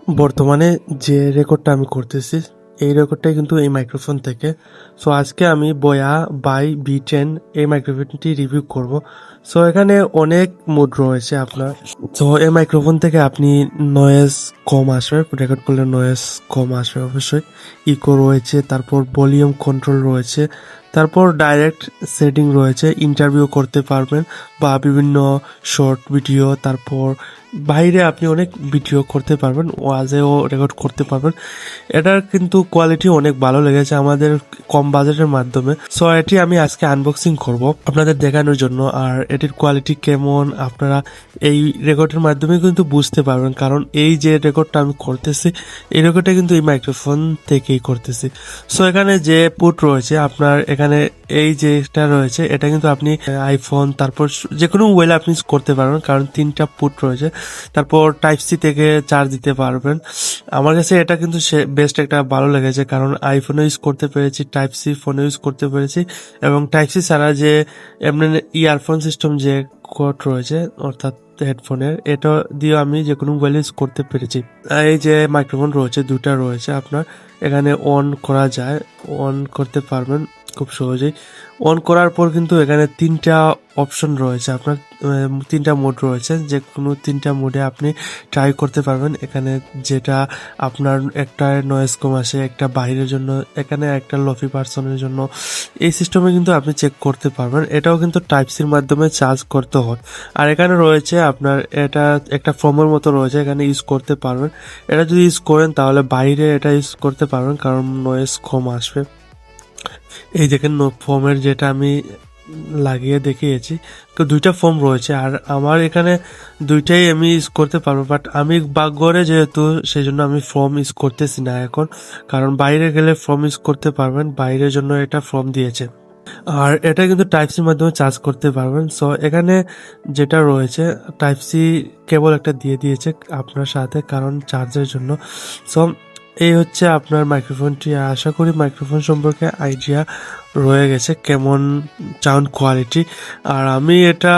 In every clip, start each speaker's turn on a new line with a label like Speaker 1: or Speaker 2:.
Speaker 1: বর্তমানে যে রেকর্ডটা আমি করতেছি এই রেকর্ডটাই কিন্তু এই মাইক্রোফোন থেকে। সো আজকে আমি বয়া বাই B10 এই মাইক্রোফোনটি রিভিউ করব। সো এখানে অনেক মোড রয়েছে আপনার। তো এই মাইক্রোফোন থেকে আপনি নয়েজ কম আসবে, রেকর্ড করলে নয়েজ কম আসবে অবশ্যই। ইকো রয়েছে, তারপর ভলিউম কন্ট্রোল রয়েছে, তারপর ডাইরেক্ট সেটিং রয়েছে, ইন্টারভিউ করতে পারবেন বা বিভিন্ন শর্ট ভিডিও, তারপর বাইরে আপনি অনেক ভিডিও করতে পারবেন, ওয়াজেও রেকর্ড করতে পারবেন। এটার কিন্তু কোয়ালিটি অনেক ভালো লেগেছে আমাদের কম বাজেটের মাধ্যমে। সো এটি আমি আজকে আনবক্সিং করব আপনাদের দেখানোর জন্য। আর এটির কোয়ালিটি কেমন আপনারা এই রেকর্ডের মাধ্যমে কিন্তু বুঝতে পারবেন, কারণ এই যে রেকর্ডটা আমি করতেছি এই রেকর্ডটা কিন্তু এই মাইক্রোফোন থেকেই করতেছি। সো এখানে যে পুট রয়েছে আপনার, এখানে এই যেটা রয়েছে এটা কিন্তু আপনি আইফোন তারপর যে কোনো মোবাইলে আপনি করতে পারবেন, কারণ 3টা পুট রয়েছে। তারপর টাইপ সি থেকে চার্জ দিতে পারবেন। আমার কাছে এটা কিন্তু বেস্ট একটা ভালো লেগেছে, কারণ আইফোনে ইউজ করতে পেরেছি, টাইপ সি ফোনে ইউজ করতে পেরেছি, এবং টাইপ সি ছাড়া যে এমনি ইয়ারফোন সিস্টেম যে কোড রয়েছে অর্থাৎ হেডফোনের, এটা দিয়েও আমি যে কোনো মোবাইল ইউজ করতে পেরেছি। এই যে মাইক্রোফোন রয়েছে দুটা রয়েছে আপনার, এখানে অন করা যায়, অন করতে পারবেন খুব সহজেই। অন করার পর কিন্তু এখানে 3টা অপশন রয়েছে আপনার, 3টা মোড রয়েছে, যে কোনো 3টা মোডে আপনি ট্রাই করতে পারবেন। এখানে যেটা আপনার একটা নয়েজ কম আসে, একটা বাইরের জন্য, এখানে একটা লফি পার্সনের জন্য, এই সিস্টেমে কিন্তু আপনি চেক করতে পারবেন। এটাও কিন্তু টাইপ সির মাধ্যমে চার্জ করতে হয়। আর এখানে রয়েছে আপনার এটা একটা ফর্মের মতো রয়েছে, এখানে ইউজ করতে পারবেন। এটা যদি ইউজ করেন তাহলে বাইরে এটা ইউজ করতে পারবেন, কারণ নয়েজ কম আসবে। এই দেখেন ফোমের যেটা আমি লাগিয়ে দেখিয়েছি, তো 2টা ফোম রয়েছে, আর আমার এখানে 2টাই আমি ইউজ করতে পারবো। বাট আমি বাগঘরে যেহেতু, সেই জন্য আমি ফোম ইউজ করতেছি না এখন, কারণ বাইরে গেলে ফোম ইউজ করতে পারবেন, বাইরের জন্য এটা ফোম দিয়েছে। আর এটা কিন্তু টাইপ সির মাধ্যমে চার্জ করতে পারবেন। সো এখানে যেটা রয়েছে টাইপ সি কেবল একটা দিয়ে দিয়েছে আপনার সাথে, কারণ চার্জের জন্য। সো এই হচ্ছে আপনার মাইক্রোফোনটি। আশা করি মাইক্রোফোন সম্পর্কে আইডিয়া রয়ে গেছে কেমন সাউন্ড কোয়ালিটি। আর আমি এটা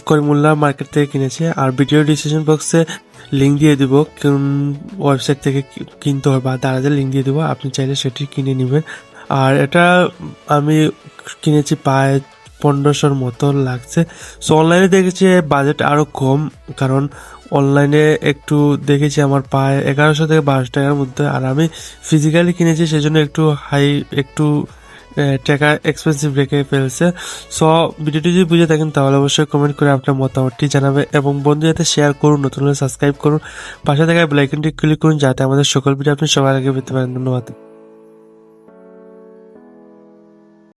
Speaker 1: করিমুল্লাহ মার্কেট থেকে কিনেছি, আর ভিডিও ডিসক্রিপশন বক্সে লিঙ্ক দিয়ে দিব কোন ওয়েবসাইট থেকে কিনতে হবে, বা দাঁড়াতে লিঙ্ক দিয়ে দেবো, আপনি চাইলে সেটি কিনে নেবেন। আর এটা আমি কিনেছি প্রায় 1500-র মতো লাগছে। সো অনলাইনে দেখেছি বাজেট আরও কম, কারণ অনলাইনে একটু দেখেছি আমার প্রায় 1100 থেকে 1200 টাকার মধ্যে, আর আমি ফিজিক্যালি কিনেছি সেজন্য একটু হাই, একটু টাকা এক্সপেন্সিভ রেখে ফেলছে। সো ভিডিওটি যদি বুঝে থাকেন তাহলে অবশ্যই কমেন্ট করে আপনার মতামতটি জানাবে, এবং বন্ধু যাতে শেয়ার করুন, নতুন হলে সাবস্ক্রাইব করুন, পাশে থাকা বেল আইকনটি ক্লিক করুন যাতে আমাদের সকল ভিডিও আপনি সবার আগে পেতে পারেন। ধন্যবাদ।